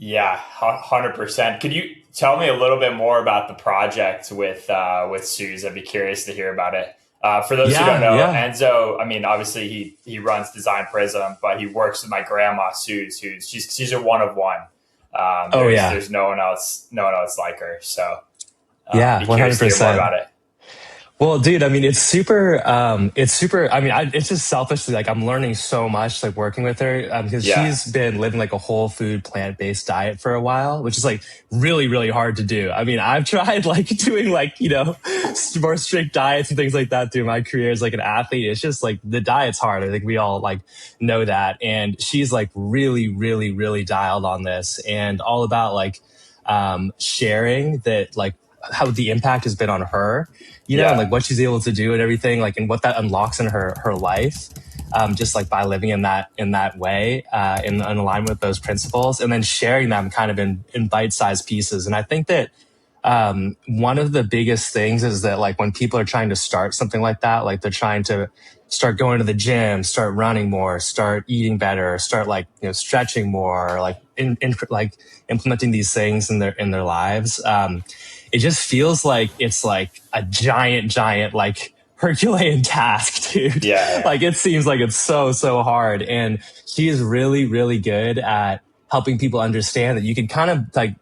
Yeah, 100%. Could you tell me a little bit more about the project with Suze? I'd be curious to hear about it. For those who don't Yeah, know, yeah. Enzo, I mean, obviously he runs Design Prism, but he works with my grandma Suze, who's she's a one of one. Oh yeah. There's no one else like her. So Yeah, be curious to hear more 100%. about it. Well, dude, I mean, it's super, I mean, it's just selfishly, like, I'm learning so much, like, working with her, because Yeah, she's been living like a whole food, plant-based diet for a while, which is like really, really hard to do. I mean, I've tried like doing like, more strict diets and things like that through my career as like an athlete. It's just like the diet's hard. I think we all like know that. And she's like really, really, really dialed on this and all about like, sharing that, like, how the impact has been on her, and yeah, like what she's able to do and everything, like, and what that unlocks in her life, just like by living in that way, in alignment with those principles, and then sharing them kind of in bite-sized pieces. And I think that one of the biggest things is that like when people are trying to start something like that, like they're trying to start going to the gym, start running more, start eating better, start like stretching more, like like implementing these things in their lives. It just feels like it's like a giant like Herculean task, dude. yeah, yeah, Like it seems like it's so hard, and she is really good at helping people understand that you can kind of like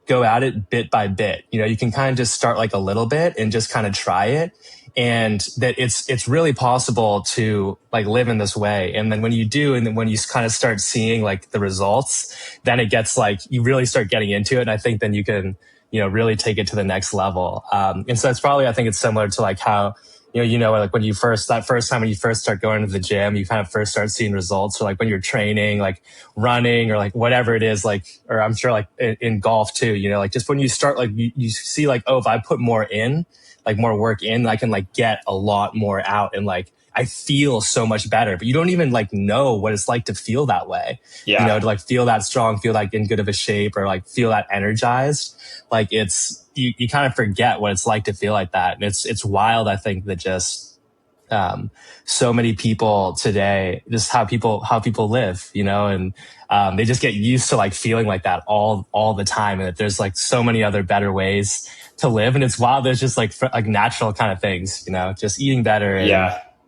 go at it bit by bit. You can kind of just start like a little bit and just kind of try it. And that it's really possible to like live in this way. And then when you do, and then when you kind of start seeing like the results, then it gets like, you really start getting into it. And I think then you can, really take it to the next level. And so it's probably, I think it's similar to like how, like when that first time when you first start going to the gym, you kind of first start seeing results, or like when you're training, like running or like whatever it is, like, or I'm sure like in golf too, like just when you start, like you see like, oh, if I put more in, like more work in, I can like get a lot more out, and like I feel so much better. But you don't even like know what it's like to feel that way, yeah, to like feel that strong, feel like in good of a shape, or like feel that energized. Like you kind of forget what it's like to feel like that. And it's wild. I think that just, so many people today, just how people live, and they just get used to like feeling like that all the time, and that there's like so many other better ways to live. And it's wild. There's just like natural kind of things, just eating better and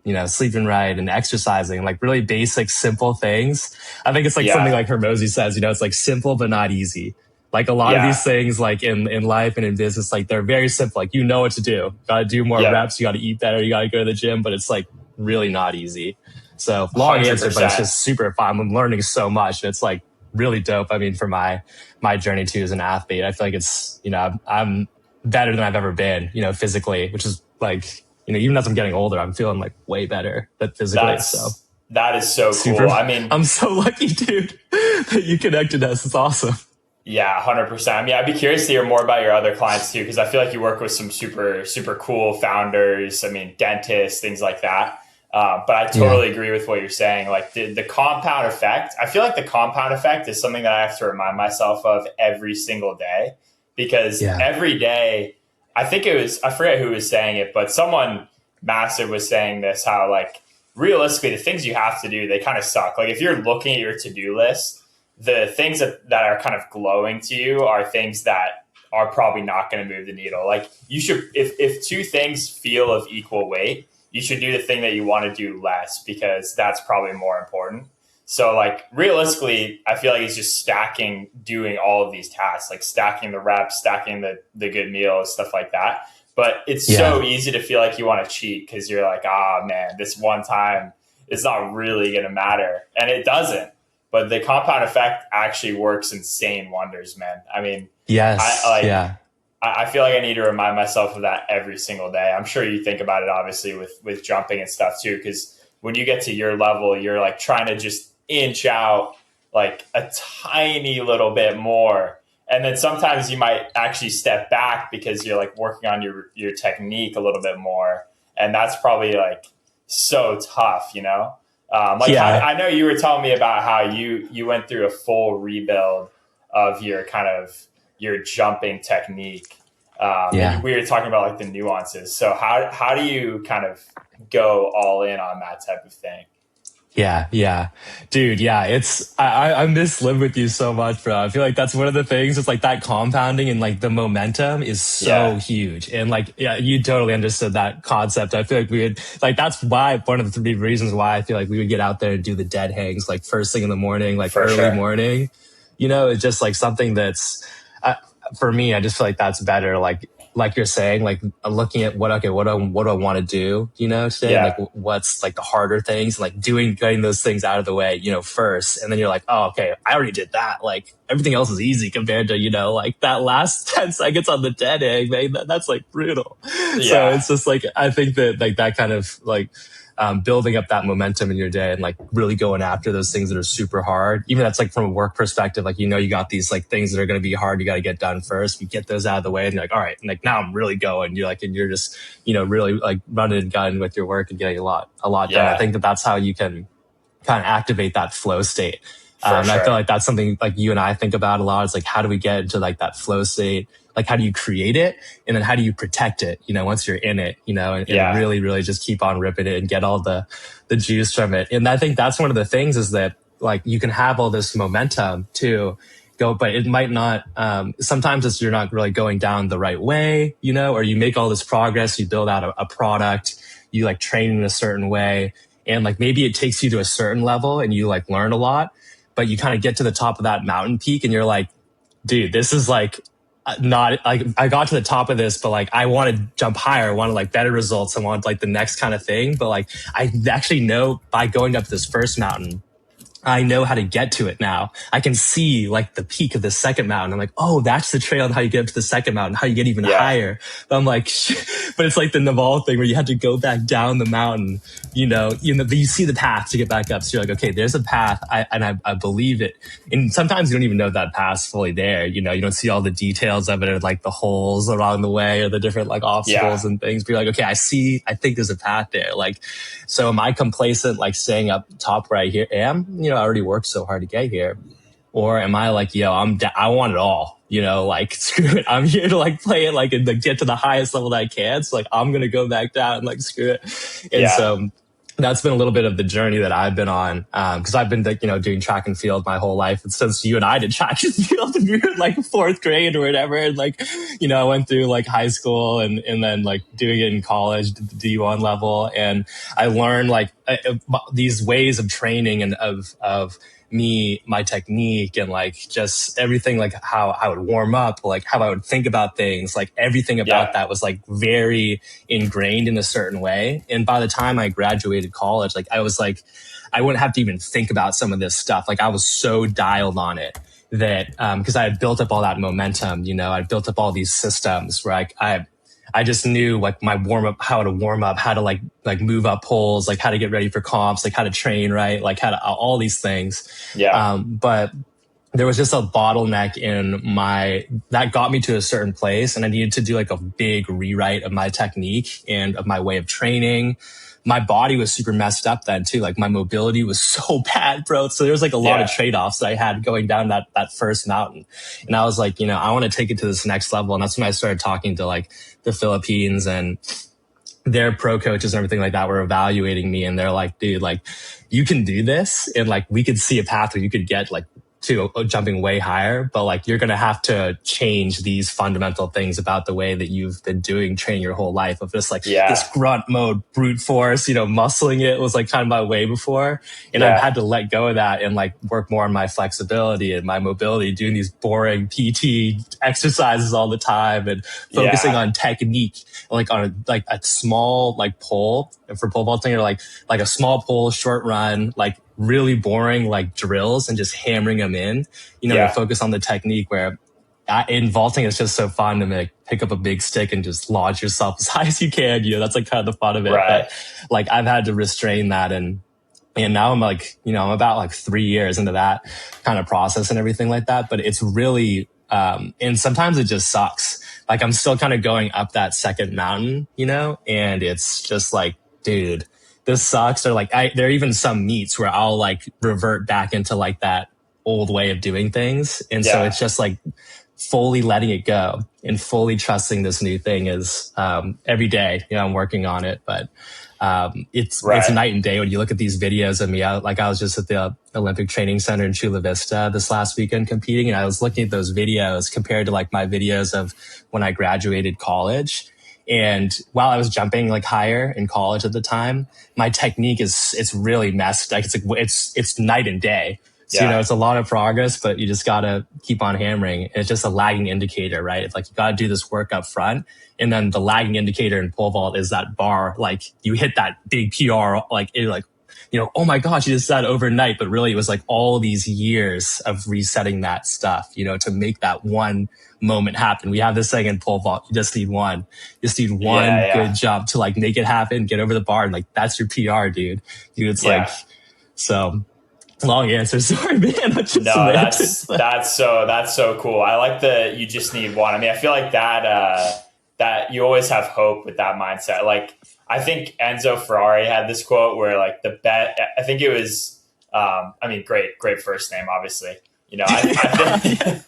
yeah, sleeping right and exercising, like really basic, simple things. I think it's like something yeah, like Hermosi says, it's like simple but not easy. Like a lot of yeah, these things, like in life and in business, like they're very simple. Like what to do. Got to do more yeah. reps. You got to eat better. You got to go to the gym. But it's like really not easy. So long answer, but it's 100%. just super fun. I'm learning so much, and it's like really dope. I mean, for my journey too as an athlete, I feel like it's I'm better than I've ever been. Physically, which is like even as I'm getting older, I'm feeling like way better, but physically. So That is so super. cool. I mean, I'm so lucky, dude, that you connected us. It's awesome. yeah, 100%. I mean, I'd be curious to hear more about your other clients too, because I feel like you work with some super cool founders. I mean, dentists, things like that. But I Yeah. totally agree with what you're saying. Like the compound effect, I feel like the compound effect is something that I have to remind myself of every single day, because Yeah. every day, I think it was, I forget who was saying it, but someone massive was saying this, how like realistically, the things you have to do, they kind of suck. Like if you're looking at your to-do list, the things that are kind of glowing to you are things that are probably not going to move the needle. Like you should, if two things feel of equal weight, you should do the thing that you want to do less, because that's probably more important. So like realistically, I feel like it's just stacking, doing all of these tasks, like stacking the reps, stacking the good meals, stuff like that. But it's Yeah. so easy to feel like you want to cheat, because you're like, ah, man, this one time it's not really going to matter. And it doesn't. But the compound effect actually works insane wonders, man. I mean, I Yes. like, Yeah. I feel like I need to remind myself of that every single day. I'm sure you think about it obviously with jumping and stuff too, because when you get to your level, you're like trying to just inch out like a tiny little bit more. And then sometimes you might actually step back because you're like working on your technique a little bit more. And that's probably like so tough, you know? Like how, Yeah. I know you were telling me about how you went through a full rebuild of your kind of your jumping technique. And Yeah. we were talking about like the nuances. So how do you kind of go all in on that type of thing? Yeah, yeah, dude. Yeah, I miss living with you so much, bro. I feel like that's one of the things. It's like that compounding and like the momentum is so Yeah, huge. And like, yeah, you totally understood that concept. I feel like we would like that's why one of the three reasons why I feel like we would get out there and do the dead hangs like first thing in the morning, like for early sure. morning. It's just like something that's uh, for me. I just feel like that's better. Like you're saying, like looking at what do I want to do, today, and like Yeah, what's like the harder things, and like getting those things out of the way, first, and then you're like, oh, okay, I already did that. Like everything else is easy compared to like that last 10 seconds on the dead egg, man. That's like brutal. So yeah, it's just like I think that like that kind of like building up that momentum in your day and like really going after those things that are super hard. Even that's like from a work perspective, like, you got these like things that are going to be hard. You got to get done first. You get those out of the way and you're like, all right. And like now I'm really going. You're like, and you're just, really like running and gunning with your work and getting a lot done. I yeah, think that that's how you can kind of activate that flow state. for And I feel sure. like that's something like you and I think about a lot. It's like, how do we get into like that flow state? Like, how do you create it? And then how do you protect it, once you're in it, and Yeah, really, really just keep on ripping it and get all the juice from it. And I think that's one of the things is that like you can have all this momentum to go, but it might not, sometimes you're not really going down the right way, or you make all this progress, you build out a product, you like train in a certain way. And like maybe it takes you to a certain level and you like learn a lot, but you kind of get to the top of that mountain peak and you're like, dude, this is like not like I got to the top of this, but like I want to jump higher. I want to like better results. I want like the next kind of thing. But like I actually know by going up this first mountain, I know how to get to it now. I can see like the peak of the second mountain. I'm like, oh, that's the trail on how you get up to the second mountain, how you get even yeah, higher. But I'm like, but it's like the Naval thing where you had to go back down the mountain, you see the path to get back up. So you're like, okay, there's a path. I believe it. And sometimes you don't even know that path's fully there. You don't see all the details of it or like the holes along the way or the different like yeah, obstacles and things. But you're like, okay, I think there's a path there. Like, so am I complacent, like staying up top where am? I already worked so hard to get here. Or am I like, yo, I want it all, like screw it. I'm here to like play it like and like get to the highest level that I can. So like, I'm going to go back down and like screw it. And yeah, so that's been a little bit of the journey that I've been on. Cause I've been like, doing track and field my whole life. And since you and I did track and field and we were in like fourth grade or whatever. And like, I went through like high school and then like doing it in college, the D1 level. And I learned like these ways of training and of me, my technique and like just everything, like how I would warm up, like how I would think about things, like everything about yeah, that was like very ingrained in a certain way. And by the time I graduated college, like I was like, I wouldn't have to even think about some of this stuff. Like I was so dialed on it that, cause I had built up all that momentum, I built up all these systems where I just knew like my warm up, how to warm up, how to like move up poles, like how to get ready for comps, like how to train, right? Like how to all these things. yeah, But there was just a bottleneck that got me to a certain place. And I needed to do like a big rewrite of my technique and of my way of training. My body was super messed up then too. Like my mobility was so bad, bro. So there was like a lot of yeah, trade-offs that I had going down that first mountain. And I was like, I want to take it to this next level. And that's when I started talking to like the Philippines and their pro coaches and everything like that were evaluating me. And they're like, dude, like you can do this. And like, we could see a path where you could get like to jumping way higher, but like you're going to have to change these fundamental things about the way that you've been doing training your whole life of just like this yeah, grunt mode, brute force, muscling it was like kind of my way before. And I've yeah, had to let go of that and like work more on my flexibility and my mobility, doing these boring PT exercises all the time and focusing yeah, on technique, like on like a small like pole. And for pole vaulting, or like a small pole, short run, like really boring like drills and just hammering them in, to yeah, focus on the technique where in vaulting, it's just so fun to like pick up a big stick and just launch yourself as high as you can. That's like kind of the fun of it. right. But like I've had to restrain that and now I'm like, I'm about like 3 years into that kind of process and everything like that. But it's really, and sometimes it just sucks. Like I'm still kind of going up that second mountain, and it's just like, dude, this sucks. Or like, there are even some meets where I'll like revert back into like that old way of doing things. And so Yeah, it's just like fully letting it go and fully trusting this new thing is, every day, I'm working on it, but, It's Right. night and day when you look at these videos of me. I was just at the Olympic Training Center in Chula Vista this last weekend competing, and I was looking at those videos compared to like my videos of when I graduated college. And while I was jumping like higher in college at the time, my technique it's really messed. Like it's night and day. So, Yeah. it's a lot of progress, but you just gotta keep on hammering. It's just a lagging indicator, right? It's like you gotta do this work up front. And then the lagging indicator in pole vault is that bar. Like you hit that big PR, oh my gosh, you just said overnight, but really it was like all these years of resetting that stuff, to make that one moment happen. We have this thing in pole vault. You just need one. You just need Yeah. one good Yeah. job to like make it happen, get over the bar. And like, that's your PR, dude. It's like, Yeah. so long answer. Sorry, man. I just No, ranted. that's so cool. I like the you just need one. I mean, I feel like that you always have hope with that mindset. Like I think Enzo Ferrari had this quote where like the bet. I think it was. I mean, great first name, obviously. I think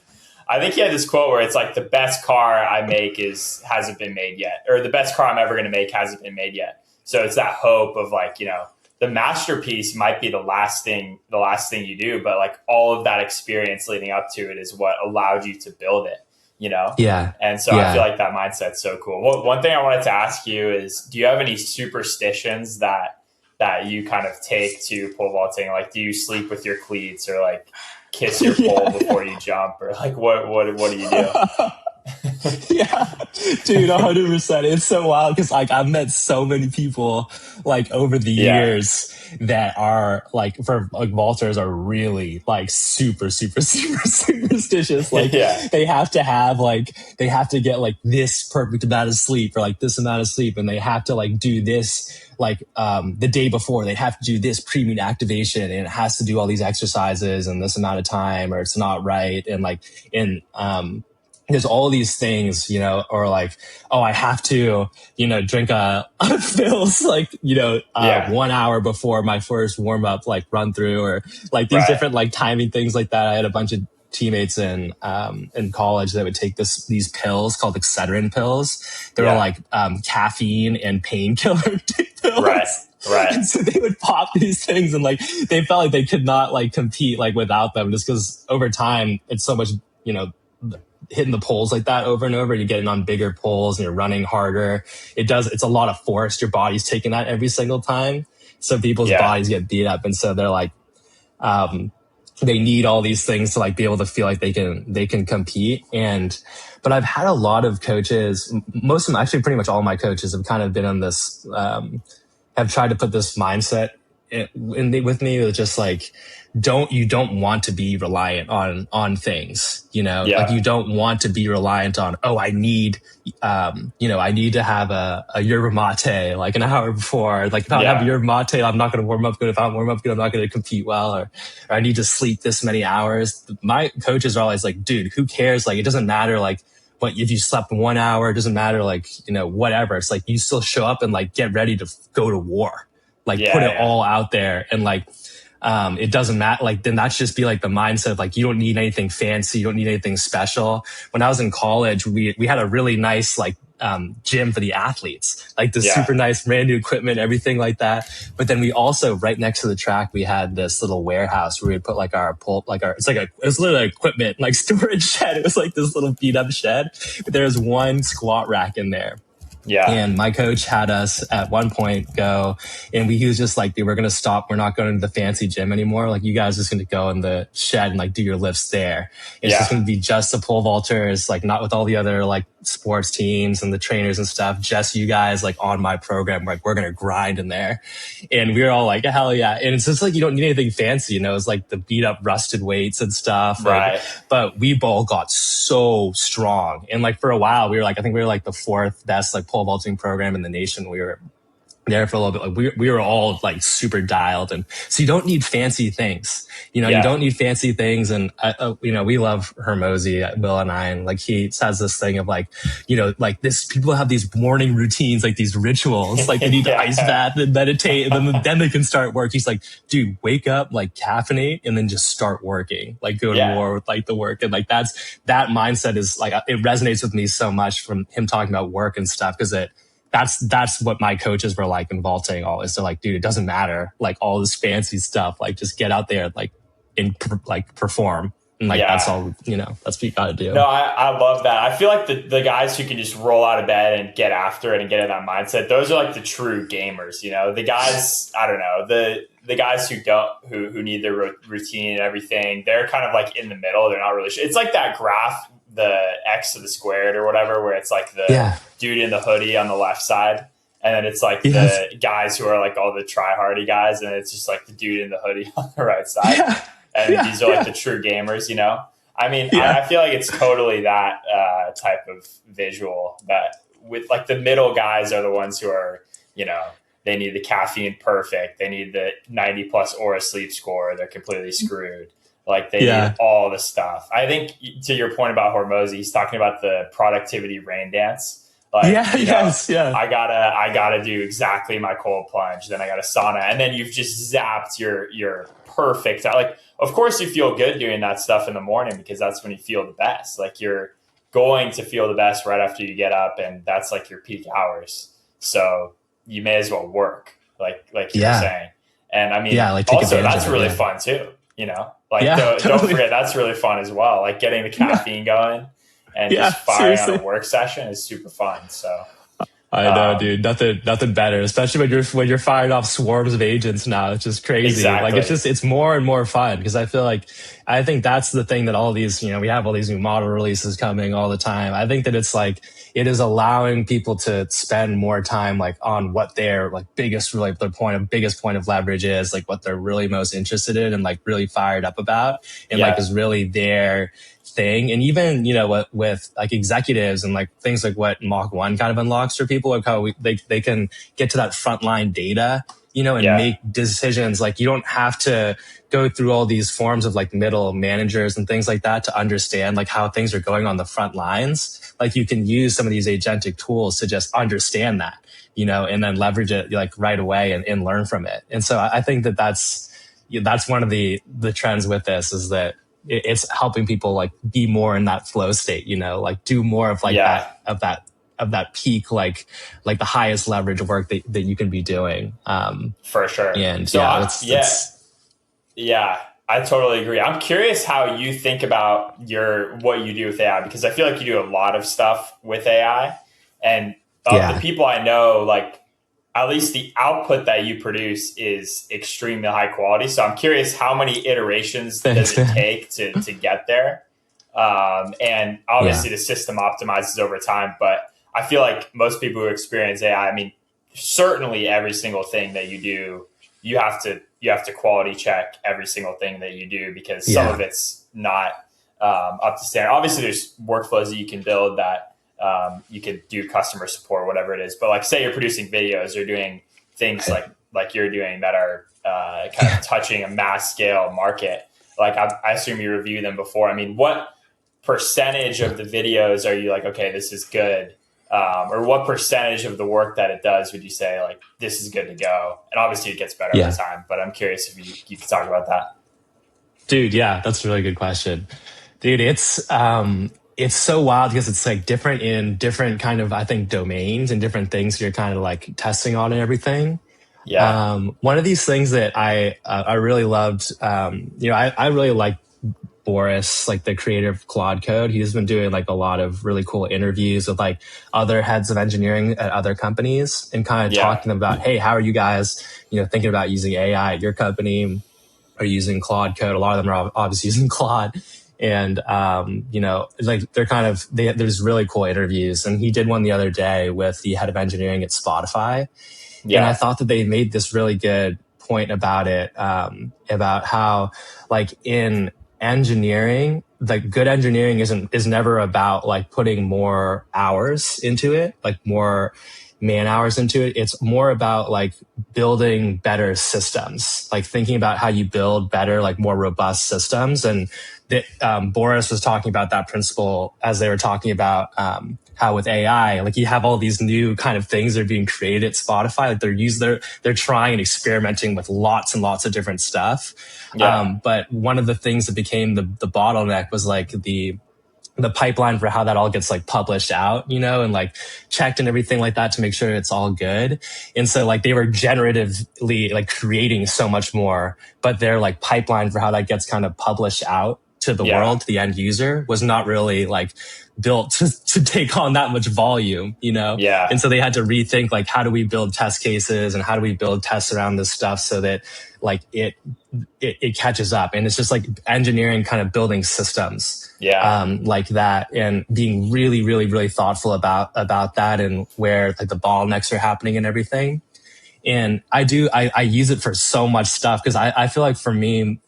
I think he had this quote where it's like the best car I make hasn't been made yet, or the best car I'm ever going to make hasn't been made yet. So it's that hope of like the masterpiece might be the last thing you do, but like all of that experience leading up to it is what allowed you to build it. Yeah. And so I feel Yeah. like that mindset's so cool. One thing I wanted to ask you is, do you have any superstitions that you kind of take to pole vaulting? Like, do you sleep with your cleats, or like kiss your pole before you jump, or like what do you do? Yeah, dude, 100%. It's so wild because like I've met so many people like over the Yeah, years that are like for like vaulters are really like super super super superstitious. Like yeah, they have to get like this perfect amount of sleep or like this amount of sleep, and they have to like do this like the day before. They have to do this pre-meet activation, and it has to do all these exercises in this amount of time, or it's not right. And like in there's all these things, or like, oh, I have to, drink a Phil's like, yeah. 1 hour before my first warm up, like run through, or like these Right. different like timing things like that. I had a bunch of teammates in college that would take these pills called Excedrin pills. They were Yeah. like caffeine and painkiller Right. pills. Right. And so they would pop these things, and like they felt like they could not like compete like without them, just because over time it's so much, hitting the poles like that over and over. You're getting on bigger poles and you're running harder. It's a lot of force. Your body's taking that every single time. So people's Yeah. bodies get beat up. And so they're like, they need all these things to like be able to feel like they can compete. But I've had a lot of coaches, most of them, actually pretty much all my coaches have kind of been on this, have tried to put this mindset with me. It's just like, you don't want to be reliant on things, like Yeah. you don't want to be reliant on, oh, I need, I need to have a yerba mate like an hour before. Like if I don't have a Yeah. yerba mate, I'm not going to warm up good. If I don't warm up good, I'm not going to compete well, or I need to sleep this many hours. My coaches are always like, dude, who cares? Like, it doesn't matter. Like, what if you slept 1 hour, it doesn't matter. Like, whatever. It's like, you still show up and like get ready to go to war, like put Yeah. it Yeah. all out there. And like, it doesn't matter. Like, then that's just be like the mindset of like, you don't need anything fancy. You don't need anything special. When I was in college, we had a really nice, like, gym for the athletes, like the Yeah. super nice brand new equipment, everything like that. But then we also, right next to the track, we had this little warehouse where we put like our pole, like it was literally equipment, like storage shed. It was like this little beat up shed, but there was one squat rack in there. Yeah. And my coach had us at one point go, and he was just like, dude, we're going to stop. We're not going to the fancy gym anymore. Like, you guys are just going to go in the shed and like do your lifts there. It's just Yeah. going to be just the pole vaulters, like not with all the other like sports teams and the trainers and stuff. Just you guys like on my program. Like, we're going to grind in there. And we were all like, hell yeah. And it's just like, you don't need anything fancy, it's like the beat up rusted weights and stuff. Right. But we both got so strong. And like for a while, I think we were like the fourth best like pole vaulting program in the nation. We were there for a little bit. Like we were all like super dialed. And so you don't need fancy things. You Yeah. don't need fancy things. And, we love Hermosi, Will and I, and like he says this thing of like, like this, people have these morning routines, like these rituals, like they need to Yeah. ice bath and meditate, and then they can start work. He's like, dude, wake up, like caffeinate, and then just start working, like go to Yeah. war with like the work. And like that mindset is like, it resonates with me so much from him talking about work and stuff, because that's what my coaches were like in vaulting always. They're like, dude, it doesn't matter. Like all this fancy stuff, like just get out there, like like perform. And like, that's Yeah. all, that's what you got to No, do. I love that. I feel like the guys who can just roll out of bed and get after it and get in that mindset, those are like the true gamers, you know. The guys, I don't know, the guys who don't who need their routine and everything, they're kind of like in the middle. They're not really sure. It's like that graph, the X to the squared or whatever, where it's like the Yeah. dude in the hoodie on the left side, and then it's like Yes. the guys who are like all the try hardy guys, and it's just like the dude in the hoodie on the right side. Yeah. And Yeah. these are like the Yeah. true gamers, you know. I mean, I Yeah. feel like it's totally that type of visual that with like the middle guys are the ones who are, you know, they need the caffeine perfect. They need the 90 plus aura sleep score. They're completely screwed. Like they need Yeah. all the stuff. I think to your point about Hormozy, he's talking about the productivity rain dance. Like, Yeah. you know, Yes. Yeah. I gotta do exactly my cold plunge. Then I got a sauna, and then you've just zapped your perfect. Like, of course, you feel good doing that stuff in the morning because that's when you feel the best. Like you're going to feel the best right after you get up, and that's like your peak hours. So you may as well work, like you were Yeah. saying. And I mean, Yeah. Like take also advantage that's of it. really Yeah. fun too. You know, like Yeah. don't Totally. forget that's really fun as well. Like getting the Yeah. caffeine going and Yeah. just firing on a Seriously. work session is super fun. So I know, dude. Nothing better, especially when you're firing off swarms of agents now. It's just crazy. Like exactly, it's more and more fun because I think that's the thing that all these, we have all these new model releases coming all the time. I think that it's like it is allowing people to spend more time like on what their like biggest point of leverage is, like what they're really most interested in and like really fired up about, and like yeah, is really their thing. And even with like executives and like things like what Mach 1 kind of unlocks for people, like how they can get to that frontline data, and yeah, make decisions. Like you don't have to go through all these forms of like middle managers and things like that to understand like how things are going on the front lines. Like you can use some of these agentic tools to just understand that, and then leverage it like right away and learn from it. And so I think that's one of the trends with this is that it's helping people like be more in that flow state, like do more of like yeah, that peak, like the highest leverage work that you can be doing. for sure. And So yeah, yeah, it's yeah, I totally agree. I'm curious how you think about what you do with AI because I feel like you do a lot of stuff with AI, and of the yeah. people I know, like at least the output that you produce is extremely high quality. So I'm curious how many iterations does Thanks, it man. take to get there? And Yeah. obviously the system optimizes over time, but I feel like most people who experience AI, I mean, certainly every single thing that you do, you have to quality check every single thing that you do because some of Yeah. it's not up to standard. Obviously, there's workflows that you can build that you could do customer support, whatever it is. But like, say you're producing videos or doing things Right. like you're doing that are kind of touching a mass scale market. Like I assume you review them before. I mean, what percentage of the videos are you like, okay, this is good? Or what percentage of the work that it does would you say like this is good to go? And obviously it gets better over Yeah. time, but I'm curious if you could talk about that. Dude, yeah, that's a really good question. Dude, it's so wild because it's like different in different kind of, I think, domains and different things you're kind of like testing on and everything. Yeah, One of these things that I really loved, I really like Boris, like the creator of Claude Code. He's been doing like a lot of really cool interviews with like other heads of engineering at other companies and kind of yeah, talking to them about, hey, how are you guys, thinking about using AI at your company? Are using Claude Code? A lot of them are obviously using Claude. And, like there's really cool interviews. And he did one the other day with the head of engineering at Spotify. And I yeah, thought that they made this really good point about it, about how like in engineering, like good engineering is never about like putting more hours into it, like more man hours into it. It's more about like building better systems, like thinking about how you build better, like more robust systems. And that Boris was talking about that principle as they were talking about how with AI, like you have all these new kind of things that are being created at Spotify. Like they're trying and experimenting with lots and lots of different stuff. yeah, But one of the things that became the bottleneck was like the the pipeline for how that all gets like published out, and like checked and everything like that to make sure it's all good. And so like they were generatively like creating so much more, but their like pipeline for how that gets kind of published out to the Yeah. world, to the end user, was not really like built to take on that much volume. Yeah. And so they had to rethink like, how do we build test cases and how do we build tests around this stuff so that like it catches up. And it's just like engineering kind of building systems like that, and being really, really, really thoughtful about that and where like the bottlenecks are happening and everything. And I use it for so much stuff, because I feel like for me,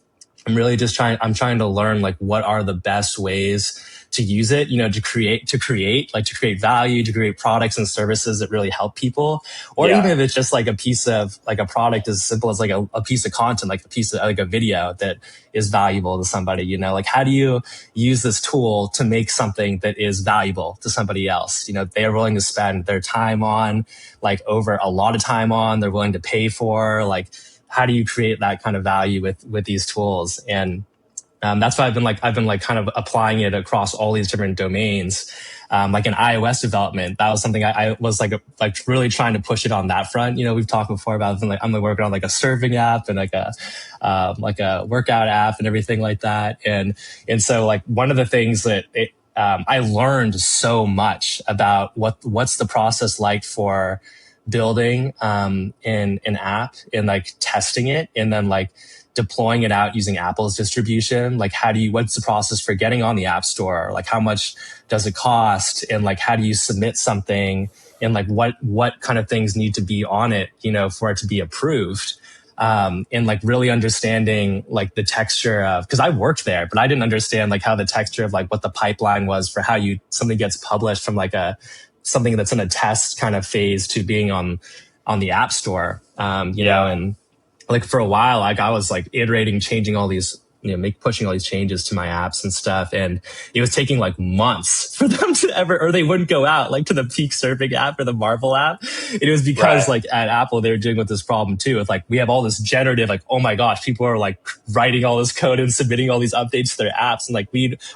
I'm trying to learn like what are the best ways to use it, to create value, to create products and services that really help people. Or even if it's just like a piece of like a product as simple as like a piece of content, like a piece of like a video that is valuable to somebody, like how do you use this tool to make something that is valuable to somebody else? They are willing to spend their time on, like over a lot of time on, they're willing to pay for, like, how do you create that kind of value with these tools? And that's why I've been kind of applying it across all these different domains. Like in iOS development, that was something I was like really trying to push it on that front. We've talked before about I'm working on like a surfing app and like a workout app and everything like that. And so like one of the things that I learned so much about what's the process like for building an app and like testing it and then like deploying it out using Apple's distribution. Like what's the process for getting on the App Store? Like how much does it cost? And like how do you submit something? And like what kind of things need to be on it, for it to be approved? And like really understanding like the texture of, because I worked there, but I didn't understand like how the texture of like what the pipeline was for how something gets published from like something that's in a test kind of phase to being on the App Store, know, and like for a while, like I was like iterating, changing all these, pushing all these changes to my apps and stuff. And it was taking like months for them to or they wouldn't go out like to the Peak Surfing app or the Marvel app. It was because like at Apple, they were dealing with this problem too. With like, we have all this generative, like, oh my gosh, people are like writing all this code and submitting all these updates to their apps. And like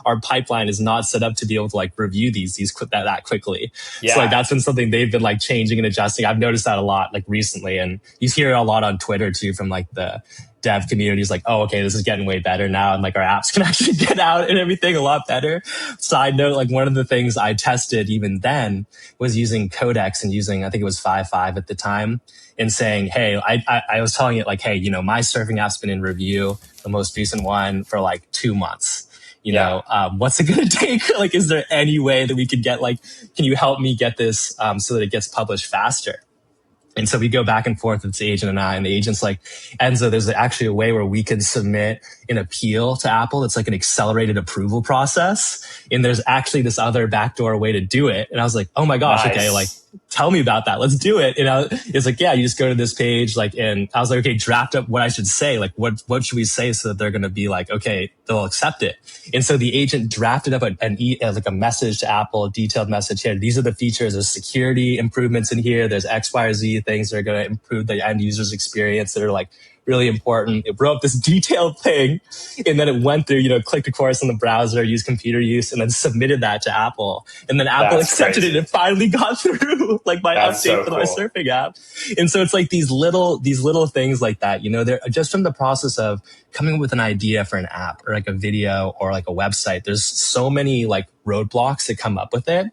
our pipeline is not set up to be able to like review these that quickly. So like that's been something they've been like changing and adjusting. I've noticed that a lot like recently. And you hear it a lot on Twitter too, from like the dev community is like, oh, okay, this is getting way better now. And like our apps can actually get out and everything a lot better. Side note, like one of the things I tested even then was using Codex and using, I think it was 5.5 at the time, and saying, hey, I was telling it like, hey, my surfing app's been in review, the most recent one, for like 2 months. What's it going to take? Like, is there any way that we could get like, can you help me get this so that it gets published faster? And so we go back and forth with the agent and the agent's like, Enzo, there's actually a way where we can submit an appeal to Apple. It's like an accelerated approval process. And there's actually this other backdoor way to do it. And I was like, oh my gosh, okay, like tell me about that. Let's do it. And it's like, yeah, you just go to this page, like, and I was like, okay, draft up what I should say. Like, what should we say so that they're going to be like, okay, they'll accept it. And so the agent drafted up like a message to Apple, a detailed message here. These are the features. There's security improvements in here. There's X, Y, or Z things that are going to improve the end user's experience that are like really important. It wrote this detailed thing, and then it went through, clicked of course in the browser, used computer use, and then submitted that to Apple. And then Apple accepted it and finally got through like my update for my surfing app. And so it's like these little things like that, they're just from the process of coming up with an idea for an app or like a video or like a website. There's so many like roadblocks that come up with it.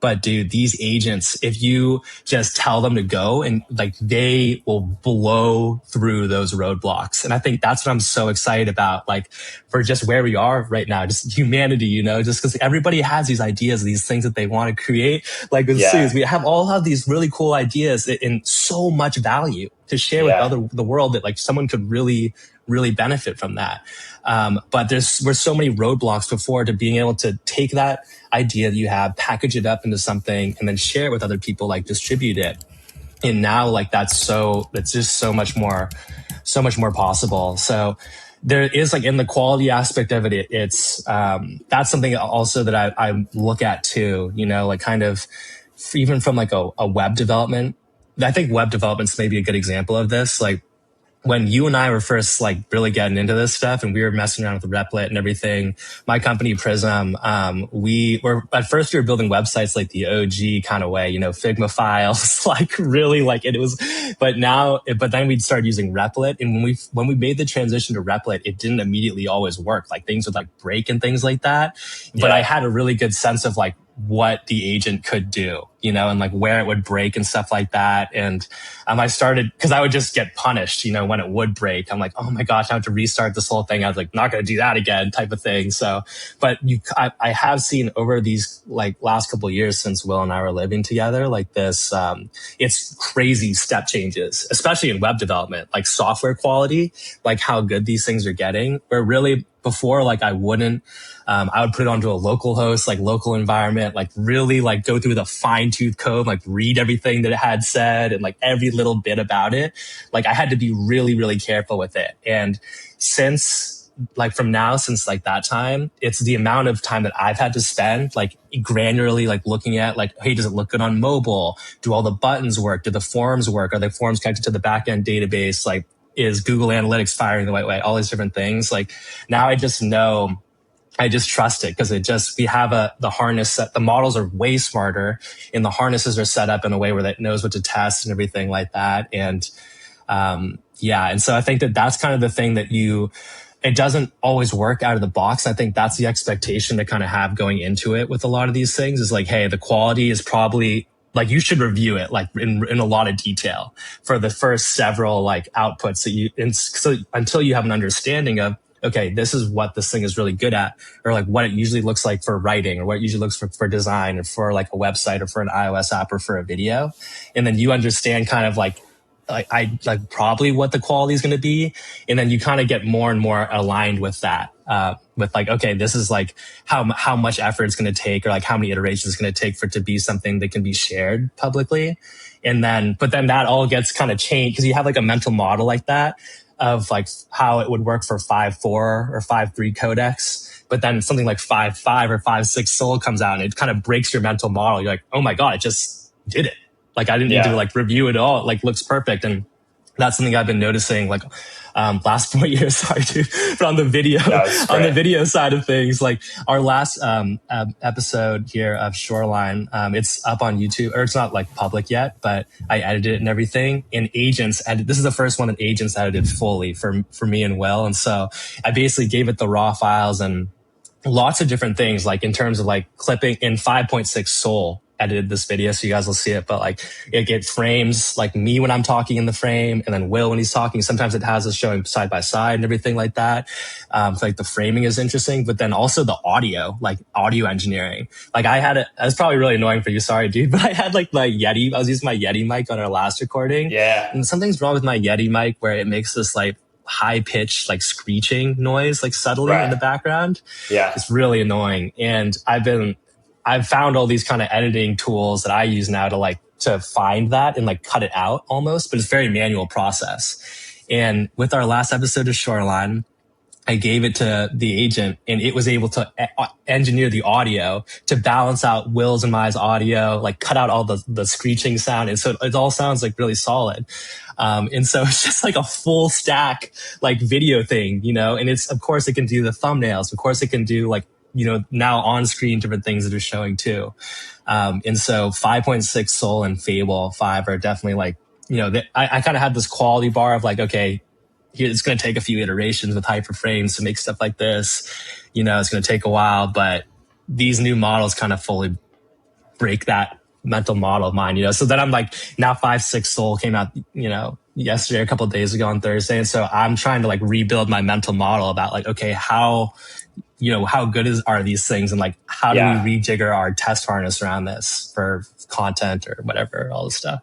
But dude, these agents, if you just tell them to go, and like they will blow through those roadblocks. And I think that's what I'm so excited about, like for just where we are right now, just humanity, just because everybody has these ideas, these things that they want to create. Like with Suze, we have these really cool ideas and so much value to share with the world that like someone could really benefit from that. But we're so many roadblocks before to being able to take that idea that you have, package it up into something, and then share it with other people, like distribute it. And now like it's just so much more possible. So there is like in the quality aspect of it, it's that's something also that I look at too, like kind of even from like a web development. I think web development's maybe a good example of this. Like when you and I were first like really getting into this stuff and we were messing around with Replit and everything, my company Prism, we were at first we were building websites like the OG kind of way, Figma files, like really like it was, but then we'd started using Replit. And when we made the transition to Replit, it didn't immediately always work. Like things would like break and things like that. But I Yeah. had a really good sense of like what the agent could do, and like where it would break and stuff like that. And I started, because I would just get punished, when it would break. I'm like, oh my gosh, I have to restart this whole thing. I was like, not going to do that again, type of thing. So, but I have seen over these like last couple of years since Will and I were living together, like this, it's crazy step changes, especially in web development, like software quality, like how good these things are getting. Where really before, like I would put it onto a local host, like local environment, like really like go through the fine tooth code, like read everything that it had said and like every little bit about it. Like I had to be really, really careful with it. And since like that time, it's the amount of time that I've had to spend like granularly, like looking at like, hey, does it look good on mobile? Do all the buttons work? Do the forms work? Are the forms connected to the backend database? Like, is Google Analytics firing the right way? All these different things. Like now I just know, I just trust it because we have the harness set. The models are way smarter and the harnesses are set up in a way where it knows what to test and everything like that. And, and so I think that's kind of the thing that it doesn't always work out of the box. I think that's the expectation to kind of have going into it with a lot of these things is like, hey, the quality is probably like you should review it like in a lot of detail for the first several like outputs so until you have an understanding of, okay, this is what this thing is really good at, or like what it usually looks like for writing, or what it usually looks for design, or for like a website, or for an iOS app, or for a video. And then you understand kind of like I like probably what the quality is going to be. And then you kind of get more and more aligned with that, with like, okay, this is like how much effort it's going to take, or like how many iterations it's going to take for it to be something that can be shared publicly. But then that all gets kind of changed because you have like a mental model like that of like how it would work for 5.4 or 5.3 codecs. But then something like 5.5 or 5.6 Sol comes out and it kind of breaks your mental model. You're like, oh my God, it just did it. Like I didn't need to like review it all. It like looks perfect. And that's something I've been noticing like last 4 years, sorry, dude, but on the video side of things, like our last episode here of Shoreline, it's up on YouTube, or it's not like public yet, but I edited it and everything. And this is the first one that agents edited fully for me and Will. And so I basically gave it the raw files and lots of different things, like in terms of like clipping in 5.6 Sol edited this video, so you guys will see it, but like it frames like me when I'm talking in the frame, and then Will when he's talking. Sometimes it has us showing side by side and everything like that. So like the framing is interesting, but then also the audio, like audio engineering. Like that's probably really annoying for you, sorry dude, but I had like I was using my Yeti mic on our last recording. Yeah. And something's wrong with my Yeti mic where it makes this like high pitched like screeching noise like subtly in the background. Yeah. It's really annoying. And I've found all these kind of editing tools that I use now to find that and like cut it out almost, but it's a very manual process. And with our last episode of Shoreline, I gave it to the agent and it was able to engineer the audio to balance out Will's and my audio, like cut out all the screeching sound. And so it all sounds like really solid. And so it's just like a full stack, like video thing, and of course it can do the thumbnails. Of course it can do like, now on screen different things that are showing too. And so 5.6 Sol and Fable 5 are definitely like, I kind of had this quality bar of like, okay, it's going to take a few iterations with hyperframes to make stuff like this. It's going to take a while, but these new models kind of fully break that mental model of mine, so then I'm like, now 5.6 Sol came out, yesterday, a couple of days ago on Thursday. And so I'm trying to like rebuild my mental model about like, okay, how good are these things? And like, how do we rejigger our test harness around this for content or whatever, all this stuff.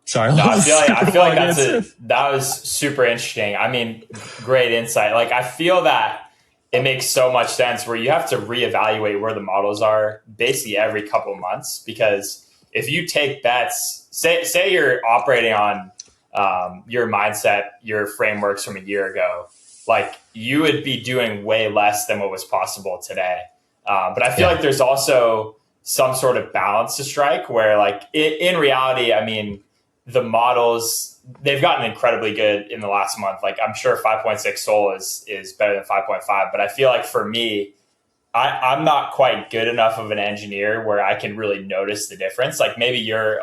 Sorry. No, I feel like that was super interesting. I mean, great insight. Like, I feel that it makes so much sense where you have to reevaluate where the models are basically every couple of months, because if you take bets, say you're operating on your mindset, your frameworks from a year ago, like you would be doing way less than what was possible today. But I feel like there's also some sort of balance to strike where like in reality, I mean, the models, they've gotten incredibly good in the last month. Like I'm sure 5.6 Sol is better than 5.5, but I feel like for me, I'm not quite good enough of an engineer where I can really notice the difference. Like maybe you're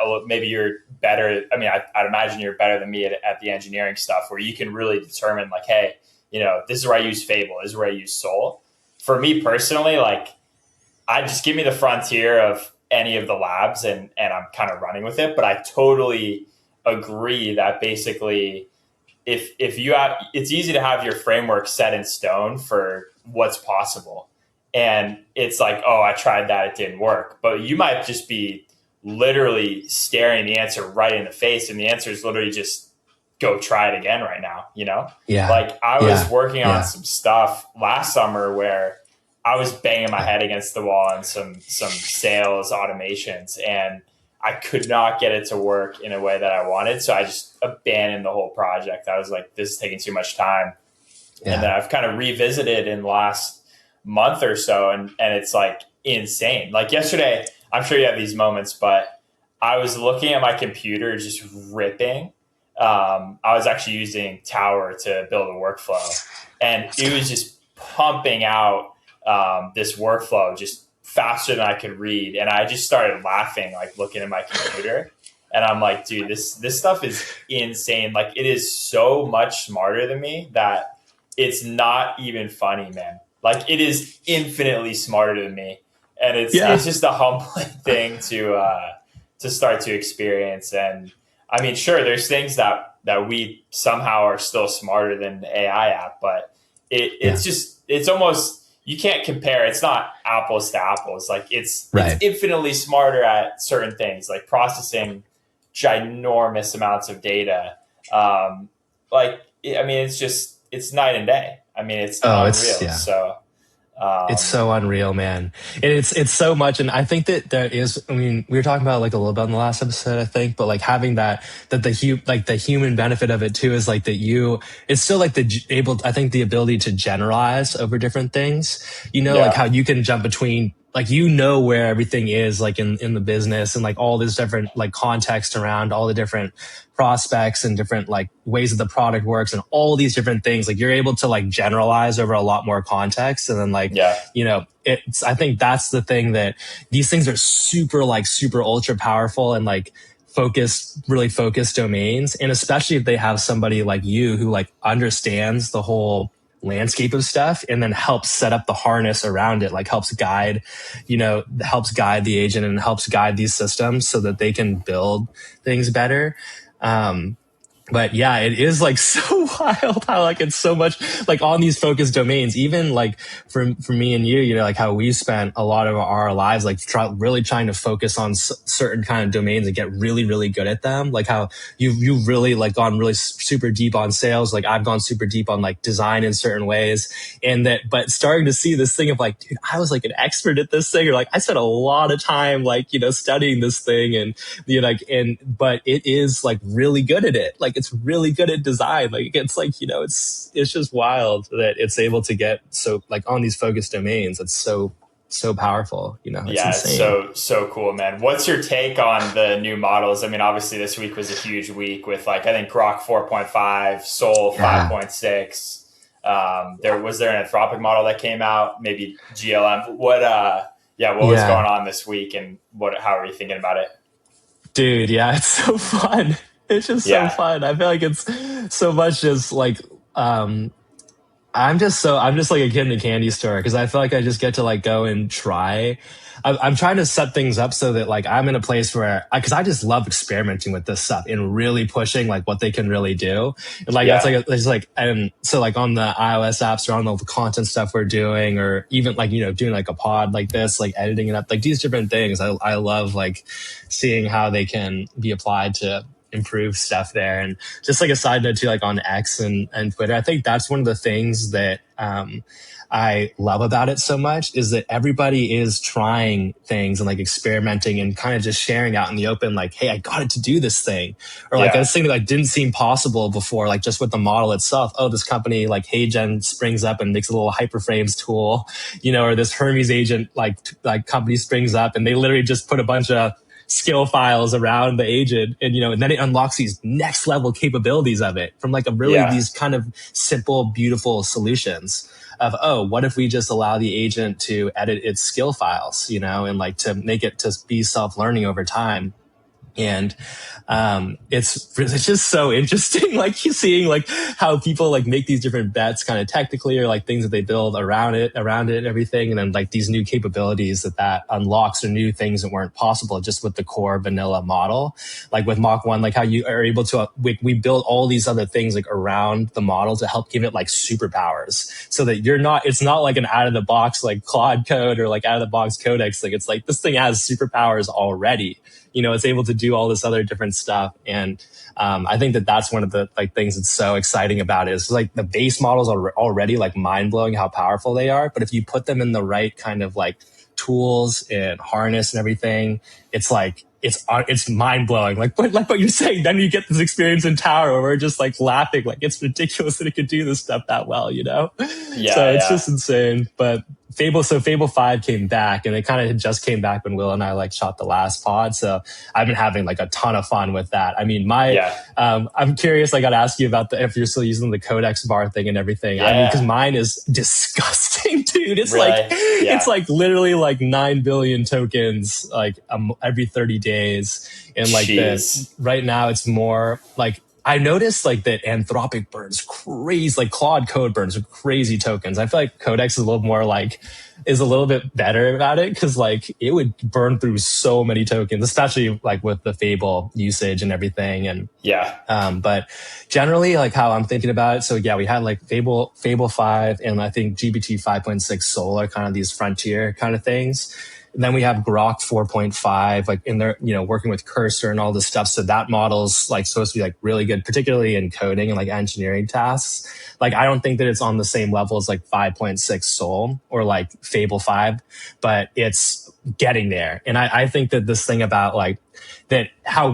better. I mean, I'd imagine you're better than me at the engineering stuff, where you can really determine like, hey, this is where I use Fable, this is where I use Sol. For me personally, like I just give me the frontier of any of the labs, and I'm kind of running with it. But I totally agree that basically if you have, it's easy to have your framework set in stone for what's possible, and it's like, oh, I tried that, it didn't work. But you might just be literally staring the answer right in the face, and the answer is literally just go try it again right now. Yeah. Like I was Yeah. working on Yeah. some stuff last summer where I was banging my head against the wall on some sales automations, and I could not get it to work in a way that I wanted. So I just abandoned the whole project. I was like, this is taking too much time. And then Yeah. I've kind of revisited in the last month or so, and it's like insane. Like yesterday, I'm sure you have these moments, but I was looking at my computer just ripping. I was actually using Tower to build a workflow, and it was just pumping out this workflow just faster than I could read. And I just started laughing, like looking at my computer. And I'm like, dude, this stuff is insane. Like it is so much smarter than me that it's not even funny, man. Like it is infinitely smarter than me, and it's Yeah. just a humbling thing to start to experience. And I mean, sure, there's things that we somehow are still smarter than the AI app, but Yeah. it's almost, you can't compare. It's not apples to apples. Like it's Right. infinitely smarter at certain things, like processing ginormous amounts of data. Um, like I mean, it's night and day. I mean, it's Oh, it's unreal. yeah. So It's um, so unreal, man. And it's so much, and I think that there is. I mean, we were talking about like a little bit in the last episode, I think, but like having that like the human benefit of it too is like that it's still like I think the ability to generalize over different things. Like yeah, how you can jump between like where everything is like in the business and like all this different like context around all the different prospects and different like ways that the product works and all these different things. Like you're able to like generalize over a lot more context, and then like yeah, I think that's the thing, that these things are super ultra powerful and like really focused domains. And especially if they have somebody like you who like understands the whole landscape of stuff and then helps set up the harness around it, like helps guide the agent and helps guide these systems so that they can build things better. Um, but yeah, it is like so wild how like it's so much like on these focused domains. Even like for me and you, like how we spent a lot of our lives like really trying to focus on certain kind of domains and get really good at them. Like how you've really like gone really super deep on sales. Like I've gone super deep on like design in certain ways, and but starting to see this thing of like, dude, I was like an expert at this thing, or like I spent a lot of time like studying this thing, and but it is like really good at it. Like it's really good at design. Like it's like, it's just wild that it's able to get so like on these focused domains. It's so powerful. It's yeah. It's insane. so cool, man. What's your take on the new models? I mean, obviously this week was a huge week with like I think Grok 4.5, Sol Yeah. 5.6. There an Anthropic model that came out, maybe GLM. What was Yeah. going on this week, and how are you thinking about it? Dude, yeah, it's so fun. It's just so Yeah, fun. I feel like it's so much just like I'm just like a kid in a candy store because I feel like I just get to like go and try. I'm trying to set things up so that like I'm in a place where because I just love experimenting with this stuff and really pushing like what they can really do. And like that's yeah, like it's like, and so like on the iOS apps or on the content stuff we're doing, or even like doing like a pod like this, like editing it up, like these different things. I love like seeing how they can be applied to improve stuff there. And just like a side note too, like on X and Twitter, I think that's one of the things that I love about it so much is that everybody is trying things and like experimenting and kind of just sharing out in the open, like, hey, I got it to do this thing. Or like yeah, this thing that like didn't seem possible before, like just with the model itself. Oh, this company like HeyGen springs up and makes a little hyperframes tool, or this Hermes agent like company springs up and they literally just put a bunch of skill files around the agent, and and then it unlocks these next level capabilities of it from like a really Yeah. these kind of simple, beautiful solutions of, oh, what if we just allow the agent to edit its skill files, and like to make it to be self-learning over time. And it's just so interesting, like seeing like how people like make these different bets kind of technically, or like things that they build around it and everything, and then like these new capabilities that unlocks, or new things that weren't possible just with the core vanilla model, like with Mach 1, like how you are able to we build all these other things like around the model to help give it like superpowers, so that it's not like an out of the box like Claude code or like out of the box codex. Like it's like this thing has superpowers already. It's able to do all this other different stuff. And I think that's one of the like things that's so exciting about it, is like the base models are already like mind blowing how powerful they are. But if you put them in the right kind of like tools and harness and everything, it's like, it's mind blowing. Like what you're saying, then you get this experience in Tower where we're just like laughing, like it's ridiculous that it could do this stuff that well, Yeah. So it's Yeah. just insane. But Fable 5 came back, and it kind of just came back when Will and I like shot the last pod. So I've been having like a ton of fun with that. I mean, I'm curious, I got to ask you about if you're still using the codex bar thing and everything. Yeah. I mean, because mine is disgusting, dude. It's really? It's like literally like 9 billion tokens, like every 30 days. And like right now it's more like, I noticed like that Anthropic burns crazy, like Claude Code burns crazy tokens. I feel like Codex is a little bit better about it, because like it would burn through so many tokens, especially like with the Fable usage and everything. And but generally, like how I'm thinking about it. So yeah, we had like Fable 5, and I think GPT 5.6 Solar, kind of these frontier kind of things. And then we have Grok 4.5, like in there, working with Cursor and all this stuff. So that model's like supposed to be like really good, particularly in coding and like engineering tasks. Like I don't think that it's on the same level as like 5.6 Sol or like Fable 5, but it's getting there. And I think that this thing about like that,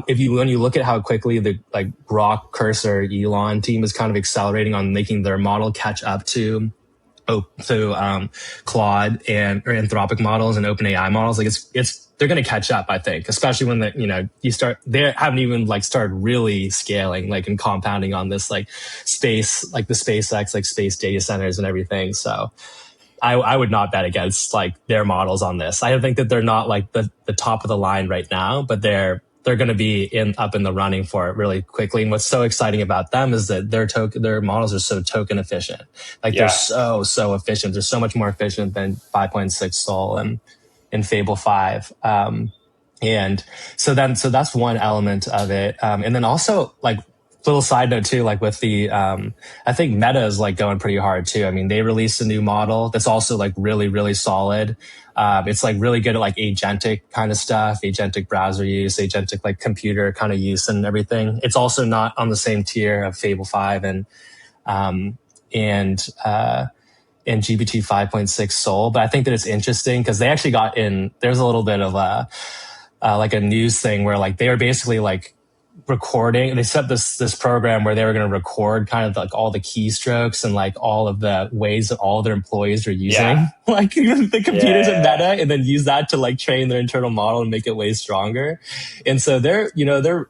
when you look at how quickly the like Grok, Cursor, Elon team is kind of accelerating on making their model catch up to Claude or Anthropic models and OpenAI models, like they're going to catch up, I think, especially when they haven't even like started really scaling, like and compounding on this like space, like the SpaceX, like space data centers and everything. So I would not bet against like their models on this. I think that they're not like the top of the line right now, but they're going to be up in the running for it really quickly. And what's so exciting about them is that their models are so token efficient. Like they're so efficient. They're so much more efficient than 5.6 Sol and Fable 5. And so that's one element of it. And then also like little side note too, like with the, I think Meta is like going pretty hard too. I mean, they released a new model that's also like really, really solid. It's like really good at like agentic kind of stuff, agentic browser use, agentic like computer kind of use and everything. It's also not on the same tier of Fable 5 and GPT 5.6 Sol. But I think that it's interesting because they actually there's a little bit of like a news thing where like they were basically like recording. They set this program where they were going to record kind of like all the keystrokes and like all of the ways that all of their employees are using like the computers at Meta, and then use that to like train their internal model and make it way stronger. And so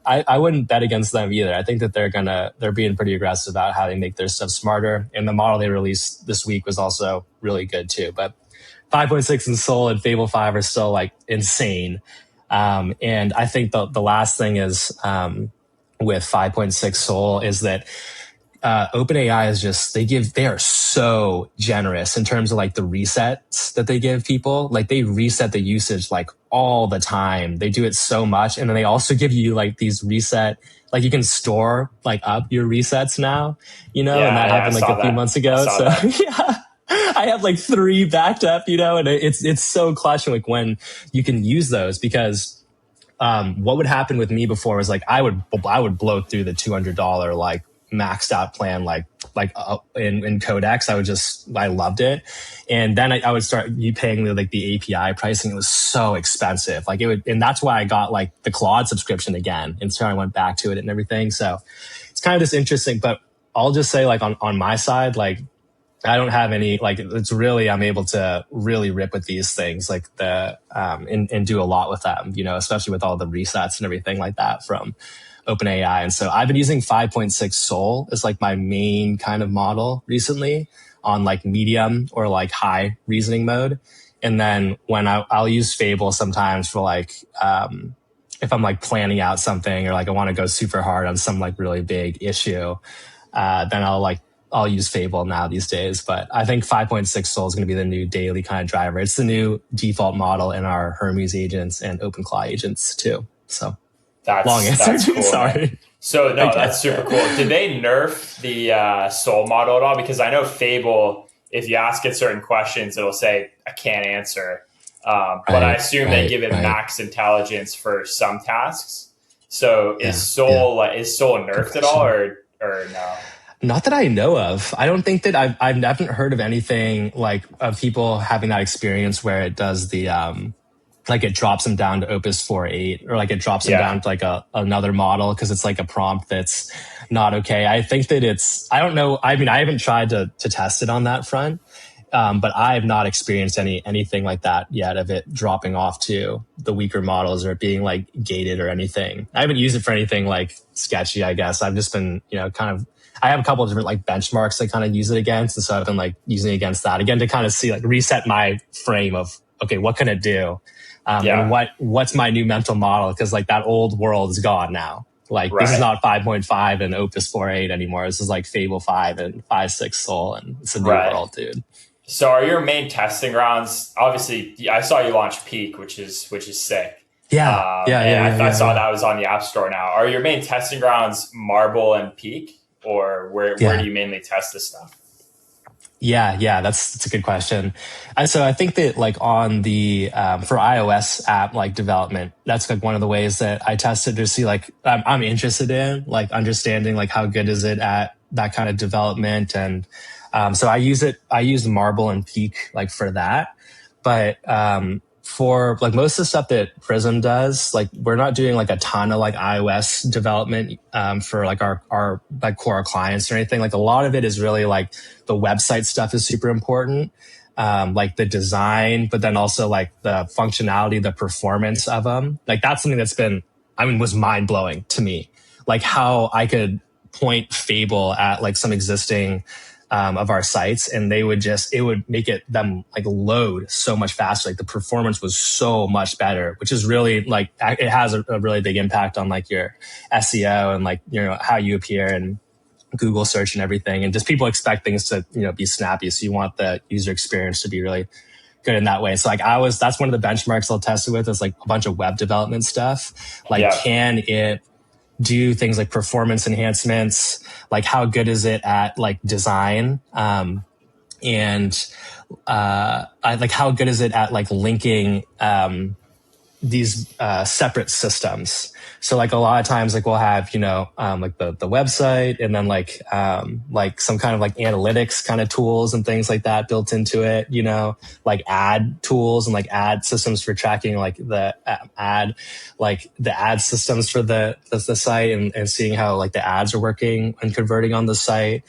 I wouldn't bet against them either. I think that they're being pretty aggressive about how they make their stuff smarter. And the model they released this week was also really good too. But 5.6 and Sol and Fable 5 are still like insane. And I think the last thing is with 5.6 Sol is that OpenAI is just they are so generous in terms of like the resets that they give people. Like they reset the usage like all the time. They do it so much, and then they also give you like these reset. Like you can store like up your resets now, and that happened like a few months ago. So yeah. I have like 3 backed up, and it's so clutch like when you can use those, because what would happen with me before was like I would blow through the $200 like maxed out plan like in Codex. I loved it, and then I would start paying the API pricing. It was so expensive, like it would, and that's why I got like the Claude subscription again, and so I went back to it and everything. So it's kind of this interesting, but I'll just say like on my side, like I don't have any, like, it's really, I'm able to really rip with these things, like and do a lot with them, especially with all the resets and everything like that from OpenAI. And so I've been using 5.6 Sol as like my main kind of model recently on like medium or like high reasoning mode. And then when I'll use Fable sometimes for like, if I'm like planning out something or like I want to go super hard on some like really big issue, then I'll use Fable now these days. But I think 5.6 Sol is going to be the new daily kind of driver. It's the new default model in our Hermes agents and OpenClaw agents too. So long answer. That's cool. Sorry. Man. So no, that's super cool. Did they nerf the Sol model at all? Because I know Fable, if you ask it certain questions, it'll say I can't answer. But I assume they give it max intelligence for some tasks. So is Sol nerfed at all, or no? Not that I know of. I don't think that I haven't heard of anything like of people having that experience where it does the like it drops them down to Opus 4.8 or like it drops them down to like another model because it's like a prompt that's not okay. I think that I don't know. I mean, I haven't tried to test it on that front. But I have not experienced anything like that yet of it dropping off to the weaker models or it being like gated or anything. I haven't used it for anything like sketchy, I guess. I've just been, I have a couple of different like benchmarks I kind of use it against. And so I've been like using it against that again to kind of see like reset my frame of, okay, what can it do? And what's my new mental model? Cause like that old world is gone now. Like this is not 5.5 and Opus 4.8 anymore. This is like Fable 5 and 5.6 Sol and it's a new world, dude. So are your main testing grounds, obviously I saw you launch Peak, which is sick. I saw that was on the App Store now. Are your main testing grounds Marble and Peak, or where do you mainly test this stuff? Yeah, that's a good question. And so I think that like on the for iOS app like development, that's like one of the ways that I tested to see like I'm interested in like understanding like how good is it at that kind of development. And so I use Marble and Peak like for that. But for like most of the stuff that Prism does, like we're not doing like a ton of like iOS development for like our like core clients or anything. Like a lot of it is really like the website stuff is super important, like the design, but then also like the functionality, the performance of them. Like that's something that's was mind blowing to me. Like how I could point Fable at like some existing of our sites and it would make them like load so much faster. Like the performance was so much better, which is really like, it has a really big impact on like your SEO and like, how you appear in Google search and everything. And just people expect things to, be snappy. So you want the user experience to be really good in that way. So like that's one of the benchmarks I'll test it with is like a bunch of web development stuff. Like, can it do things like performance enhancements? Like how good is it at like design? And like how good is it at like linking these separate systems? So like a lot of times like we'll have like the website and then like some kind of like analytics kind of tools and things like that built into it, like ad tools and like ad systems for tracking like the ad systems for the site and seeing how like the ads are working and converting on the site.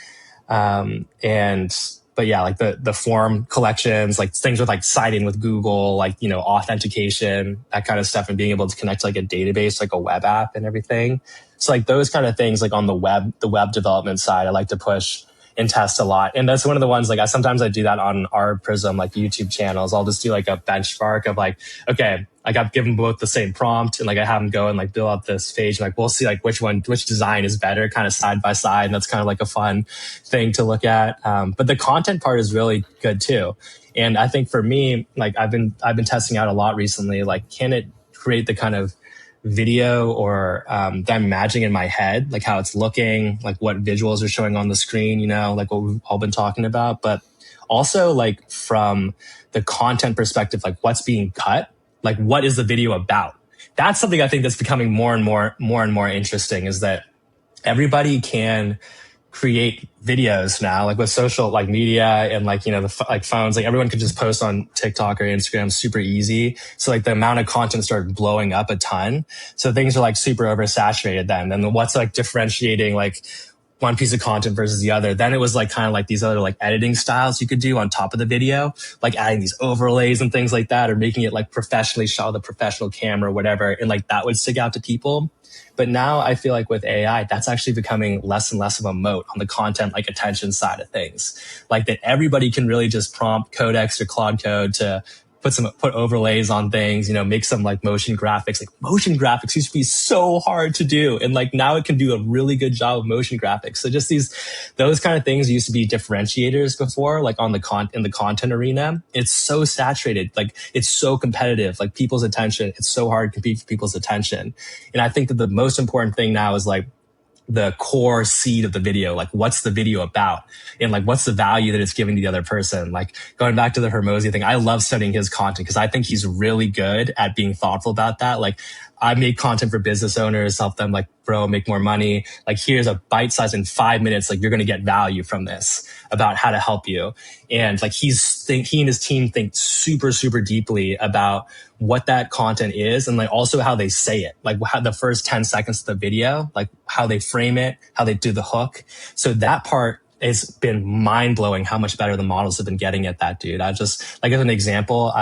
But yeah, like the form collections, like things with like citing with Google, like, authentication, that kind of stuff, and being able to connect to like a database, like a web app and everything. So like those kind of things, like on the web development side, I like to push and test a lot. And that's one of the ones, like sometimes I do that on our Prism, like YouTube channels. I'll just do like a benchmark of like, okay, like I've given both the same prompt and like I have them go and like build up this page. And like, we'll see like which design is better kind of side by side. And that's kind of like a fun thing to look at. But the content part is really good too. And I think for me, like I've been testing out a lot recently, like can it create the kind of video or that I'm imagining in my head, like how it's looking, like what visuals are showing on the screen, like what we've all been talking about, but also like from the content perspective, like what's being cut, like what is the video about? That's something I think that's becoming more and more interesting, is that everybody can create videos now, like with social like media and like like phones, like everyone could just post on TikTok or Instagram super easy. So like the amount of content started blowing up a ton. So things are like super oversaturated then. And what's like differentiating like one piece of content versus the other. Then it was like kind of like these other like editing styles you could do on top of the video, like adding these overlays and things like that, or making it like professionally shot with a professional camera or whatever. And like that would stick out to people. But now I feel like with AI, that's actually becoming less and less of a moat on the content, like attention side of things. Like that everybody can really just prompt Codex or Claude Code to put overlays on things, make some like motion graphics. Like motion graphics used to be so hard to do. And like now it can do a really good job of motion graphics. So just those kind of things used to be differentiators before, like in the content arena. It's so saturated. Like it's so competitive, like people's attention. It's so hard to compete for people's attention. And I think that the most important thing now is like the core seed of the video. Like what's the video about? And like what's the value that it's giving to the other person? Like going back to the Hormozy thing, I love studying his content because I think he's really good at being thoughtful about that. Like I make content for business owners, help them like grow, make more money. Like here's a bite size in 5 minutes. Like you're going to get value from this about how to help you. And like he and his team think super, super deeply about what that content is and like also how they say it, like how the first 10 seconds of the video, like how they frame it, how they do the hook. So that part has been mind blowing how much better the models have been getting at that, dude. I just like as an example,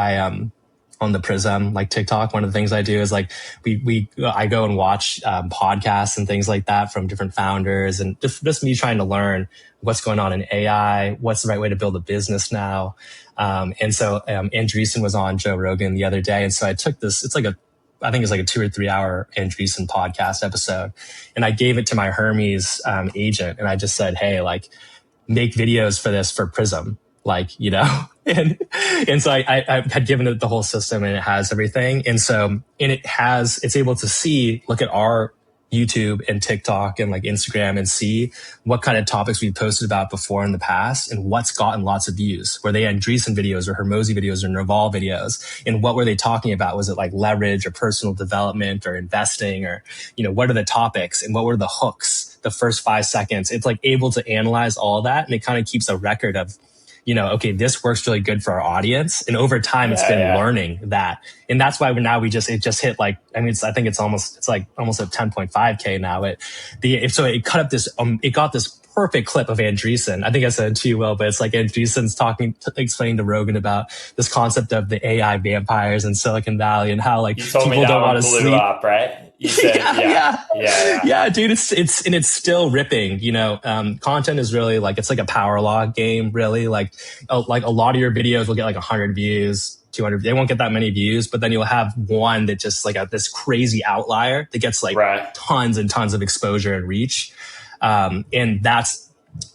on the Prism, like TikTok, one of the things I do is like I go and watch podcasts and things like that from different founders, and just me trying to learn what's going on in AI, what's the right way to build a business now. And so Andreessen was on Joe Rogan the other day, and so I took this. I think it's like a 2 or 3 hour Andreessen podcast episode, and I gave it to my Hermes agent, and I just said, hey, like make videos for this for Prism. Like, and so I had given it the whole system and it has everything. And so, it's able to look at our YouTube and TikTok and like Instagram and see what kind of topics we posted about before in the past and what's gotten lots of views. Were they Andreessen videos or Hormozy videos or Naval videos? And what were they talking about? Was it like leverage or personal development or investing or, what are the topics and what were the hooks, the first 5 seconds? It's like able to analyze all that. And it kind of keeps a record of, okay, this works really good for our audience. And over time, it's been learning that. And that's why it just hit like, I think it's almost at 10.5K now. So it cut up it got this perfect clip of Andreessen. I think I said it to you, Will, but it's like Andreessen's explaining to Rogan about this concept of the AI vampires in Silicon Valley and how like people don't want to sleep. Up, right? You said, yeah, dude, it's still ripping. Content is really like, it's like a power log game, really. Like a lot of your videos will get like 100 views, 200. They won't get that many views, but then you'll have one that just like this crazy outlier that gets like tons and tons of exposure and reach. And that's,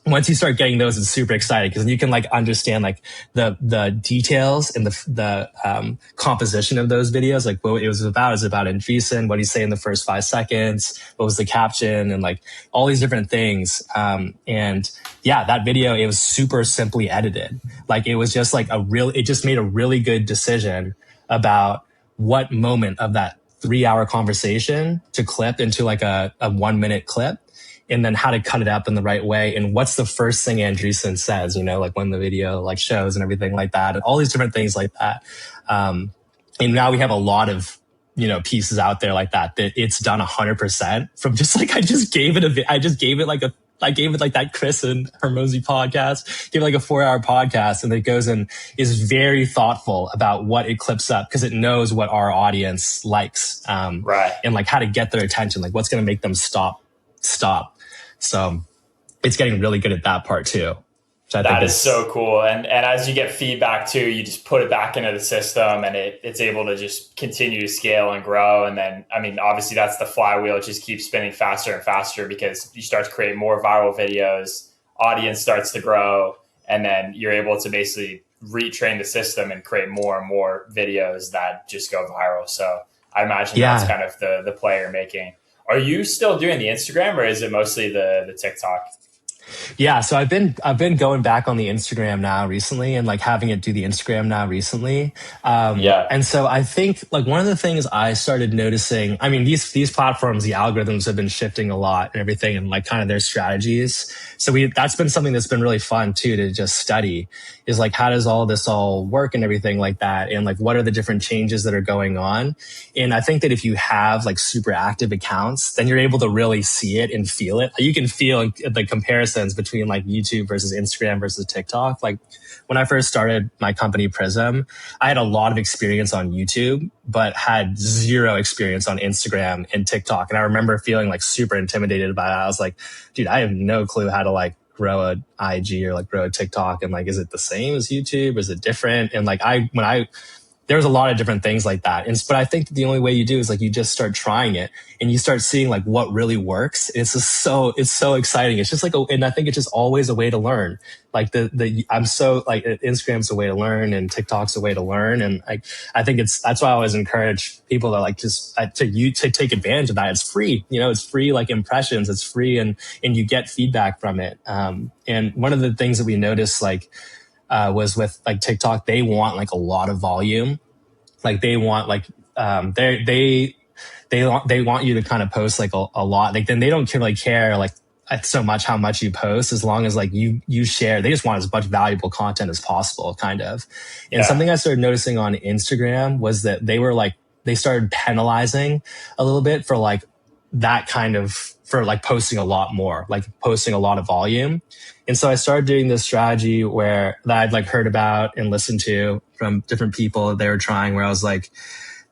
once you start getting those, it's super exciting because you can like understand like the details and the composition of those videos, like what it was about. Is about Andreessen, what did he say in the first 5 seconds, what was the caption, and like all these different things. And yeah, that video, it was super simply edited. Like it was just like it just made a really good decision about what moment of that 3-hour conversation to clip into like a 1 minute clip. And then how to cut it up in the right way. And what's the first thing Andreessen says, like when the video like shows and everything like that, and all these different things like that. And now we have a lot of, pieces out there like that it's done 100% from just like, I gave it like that Chris and Hormozy podcast, gave it like a 4-hour podcast, and it goes and is very thoughtful about what it clips up because it knows what our audience likes. And like how to get their attention, like what's going to make them stop. So it's getting really good at that part too. That is so cool. And as you get feedback too, you just put it back into the system and it's able to just continue to scale and grow. And then, obviously that's the flywheel. It just keeps spinning faster and faster because you start to create more viral videos, audience starts to grow, and then you're able to basically retrain the system and create more and more videos that just go viral. So I imagine that's kind of the play you're making. Are you still doing the Instagram or is it mostly the TikTok? Yeah, so I've been going back on the Instagram now recently and like having it do the Instagram now recently. Yeah. And so I think like one of the things I started noticing, I mean, these platforms, the algorithms have been shifting a lot and everything and like kind of their strategies. So that's been something that's been really fun too to just study is like how does all this all work and everything like that? And like what are the different changes that are going on? And I think that if you have like super active accounts, then you're able to really see it and feel it. You can feel the comparisons between like YouTube versus Instagram versus TikTok. Like when I first started my company Prism, I had a lot of experience on YouTube, but had zero experience on Instagram and TikTok. And I remember feeling like super intimidated by it. I was like, dude, I have no clue how to like grow a IG or like grow a TikTok. And like, is it the same as YouTube? Is it different? And like, when I there's a lot of different things like that. But I think the only way you do is like you just start trying it and you start seeing like what really works. It's so exciting. It's just like, and I think it's just always a way to learn. Like I'm so like Instagram's a way to learn and TikTok's a way to learn. And I think that's why I always encourage people to like just to take advantage of that. It's free, it's free, like impressions, it's free and you get feedback from it. And one of the things that we noticed, like, was with like TikTok, they want like a lot of volume. Like they want like they want you to kind of post like a lot. Like then they don't really care like so much how much you post as long as like you share. They just want as much valuable content as possible, kind of. And Yeah. something I started noticing on Instagram was that they started penalizing a little bit for like that kind of for like posting a lot more, like posting a lot of volume. And so I started doing this strategy that I'd like heard about and listened to from different people that they were trying, where I was like,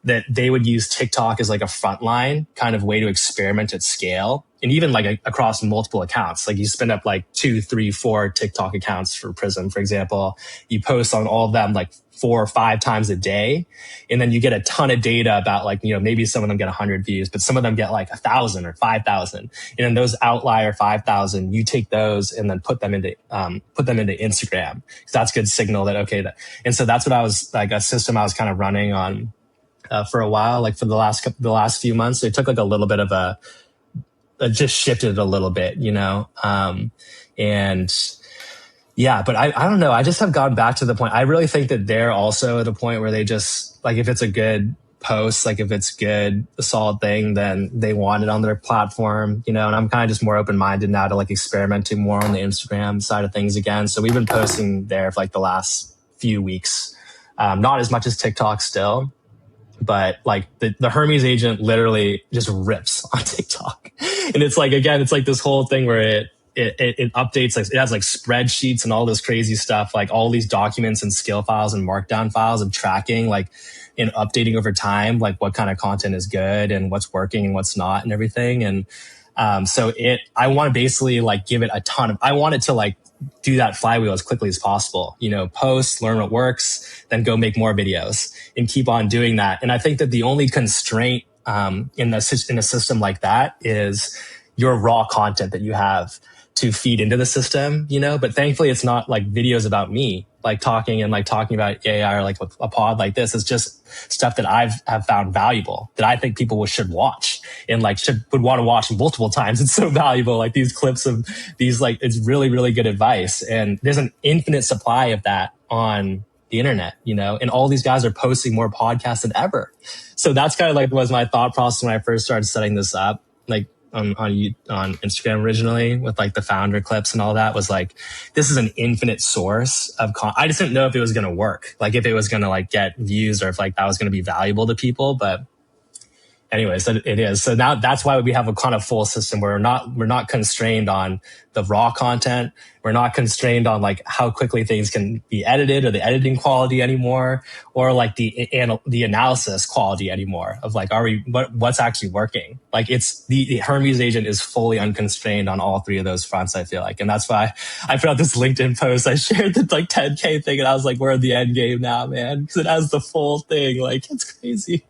that they would use TikTok as like a frontline kind of way to experiment at scale. And even like across multiple accounts, like you spin up like 2, 3, 4 TikTok accounts for Prism, for example, you post on all of them like 4 or 5 times a day. And then you get a ton of data about like, maybe some of them get 100 views, but some of them get like 1,000 or 5,000. And then those outlier 5,000, you take those and then put them into Instagram. So that's good signal that, okay. And so that's what I was like a system I was kind of running on for a while, like for the last few months. It took like a little bit of just shifted a little bit, and yeah, but I don't know. I just have gone back to the point. I really think that they're also at a point where they just like, if it's a good post, like if it's good, a solid thing, then they want it on their platform, and I'm kind of just more open-minded now to like experimenting more on the Instagram side of things again. So we've been posting there for like the last few weeks. Not as much as TikTok still, but like the Hermes agent literally just rips on TikTok. And it's like, again, it's like this whole thing where it updates, like it has like spreadsheets and all this crazy stuff, like all these documents and skill files and markdown files of tracking, like and updating over time, like what kind of content is good and what's working and what's not and everything. And I want to basically like give it I want it to like do that flywheel as quickly as possible, post, learn what works, then go make more videos and keep on doing that. And I think that the only constraint, in a system like that is your raw content that you have to feed into the system, but thankfully it's not like videos about me, like talking about AI or like a pod like this. It's just stuff that have found valuable that I think people should watch and like would want to watch multiple times. It's so valuable. Like these clips of these, like, it's really, really good advice. And there's an infinite supply of that on the internet, and all these guys are posting more podcasts than ever. So that's kind of like was my thought process when I first started setting this up, like on Instagram originally with like the founder clips and all that, was like, this is an infinite source of I just didn't know if it was going to work, like if it was going to like get views or if like that was going to be valuable to people. But anyways, it is. So now that's why we have a kind of full system where we're not constrained on the raw content. We're not constrained on like how quickly things can be edited or the editing quality anymore, or like the analysis quality anymore of like, what's actually working? Like it's the Hermes agent is fully unconstrained on all 3 of those fronts, I feel like. And that's why I put out this LinkedIn post. I shared the like 10K thing and I was like, we're in the end game now, man. Cause it has the full thing. Like it's crazy.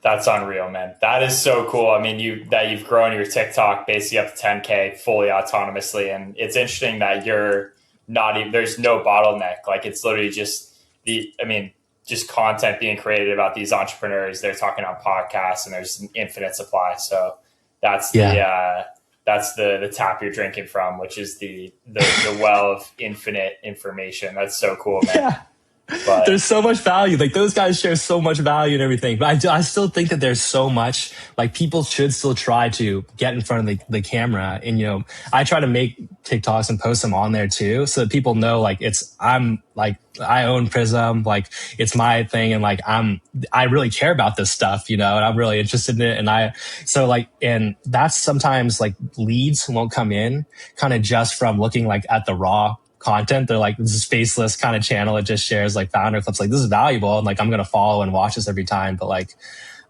That's unreal, man. That is so cool. I mean, you've grown your TikTok basically up to 10K fully autonomously, and it's interesting that you're not even, there's no bottleneck. Like it's literally just just content being created about these entrepreneurs. They're talking on podcasts, and there's an infinite supply. So that's Yeah. that's the tap you're drinking from, which is the well of infinite information. That's so cool, man. Yeah. But There's so much value. Like those guys share so much value and everything. But I still think that there's so much, like people should still try to get in front of the camera. And, I try to make TikToks and post them on there too. So that people know like I own Prism, like it's my thing. And like, I really care about this stuff, and I'm really interested in it. And that's sometimes like leads won't come in kind of just from looking like at the raw content. They're like, this is faceless kind of channel. It just shares like founder clips. Like this is valuable. And like, I'm going to follow and watch this every time. But like,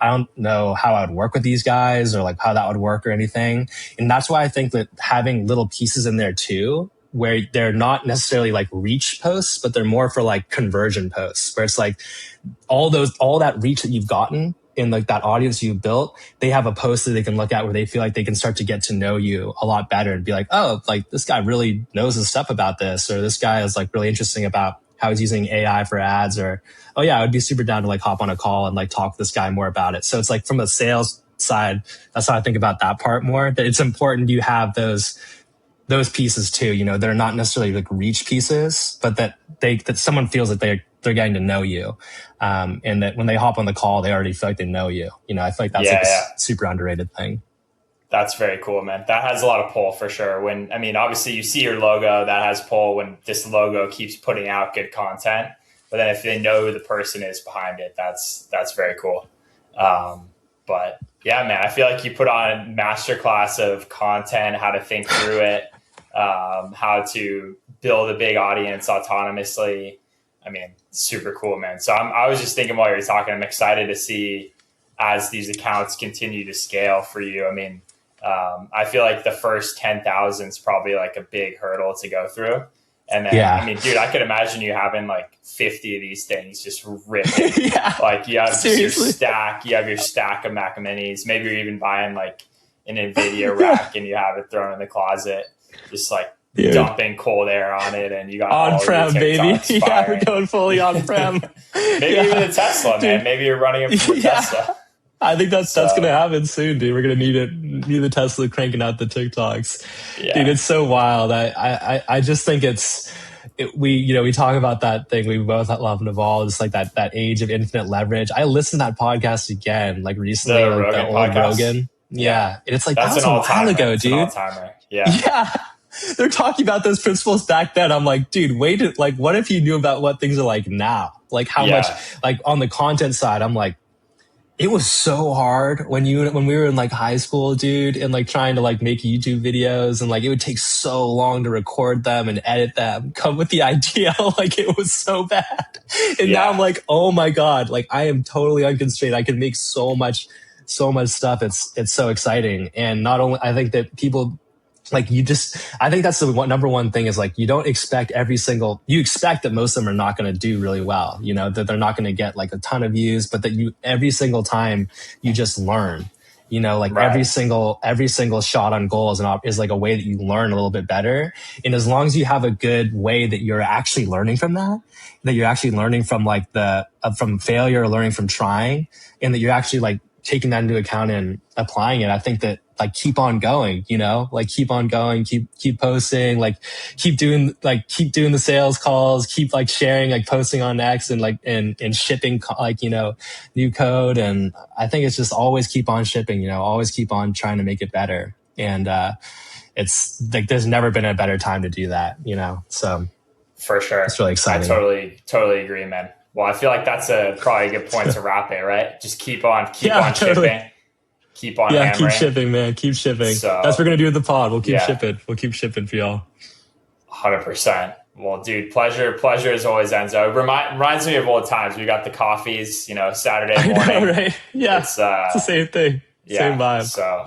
I don't know how I would work with these guys or like how that would work or anything. And that's why I think that having little pieces in there too, where they're not necessarily like reach posts, but they're more for like conversion posts, where it's like all that reach that you've gotten in like that audience you built, they have a post that they can look at where they feel like they can start to get to know you a lot better and be like, oh, like this guy really knows his stuff about this, or this guy is like really interesting about how he's using AI for ads, or, oh yeah, I would be super down to like hop on a call and like talk to this guy more about it. So it's like from a sales side, that's how I think about that part more, that it's important you have those pieces too, they're not necessarily like reach pieces, but that someone feels that they're getting to know you. And that when they hop on the call, they already feel like they know you. I feel like that's like a super underrated thing. that's very cool, man. That has a lot of pull for sure. Obviously you see your logo, that has pull when this logo keeps putting out good content. But then if they know who the person is behind it, that's very cool. But yeah, man, I feel like you put on a masterclass of content, how to think through it, how to build a big audience autonomously. Super cool, man. So I was just thinking while you were talking, I'm excited to see as these accounts continue to scale for you. I feel like the first 10,000 is probably like a big hurdle to go through. And then, dude, I could imagine you having like 50 of these things just ripping. Yeah, like you have seriously. you have your stack of Mac Minis. Maybe you're even buying like an NVIDIA rack and you have it thrown in the closet, just like dumping cold air on it, and you got on-prem, baby. Yeah, we're going fully on-prem. Maybe even a Tesla, man. Dude. Maybe you're running it from a Tesla. I think that's going to happen soon, dude. We're going to need the Tesla cranking out the TikToks. Yeah. Dude, it's so wild. I just think we talk about that thing we both love and evolve. It's like that age of infinite leverage. I listened to that podcast again, like recently, the old Rogan. Yeah. And it's like, that was a while ago, dude. All-timer. Yeah. Yeah. They're talking about those principles back then. I'm like, dude, like, what if you knew about what things are like now? Like how much, like on the content side, I'm like, it was so hard when we were in like high school, dude, and like trying to like make YouTube videos, and like it would take so long to record them and edit them, come with the idea. Like it was so bad. And now I'm like, oh my God, like I am totally unconstrained. I can make so much stuff. It's so exciting. And not only, I think that people, like I think that's the number one thing is like, you don't expect you expect that most of them are not going to do really well, that they're not going to get like a ton of views, but that every single time you just learn, right. every single shot on goal is like a way that you learn a little bit better. And as long as you have a good way that you're actually learning from that you're actually learning from like from failure or learning from trying, and that you're actually like taking that into account and applying it, I think that like keep on going, like keep on going, keep posting, like keep doing the sales calls, keep like sharing, like posting on X and like, and shipping like, new code. And I think it's just always keep on shipping, always keep on trying to make it better. And, it's like, there's never been a better time to do that, so. For sure. It's really exciting. I totally agree, man. Well, I feel like that's probably a good point to wrap it, right? Just keep on shipping. Keep on hammering. Keep shipping, man. Keep shipping. So, that's what we're going to do with the pod. We'll keep shipping. We'll keep shipping for y'all. 100%. Well, dude, pleasure as always, Enzo. It reminds me of old times. We got the coffees, Saturday morning. I know, right? Yeah, it's the same thing. Same vibe. So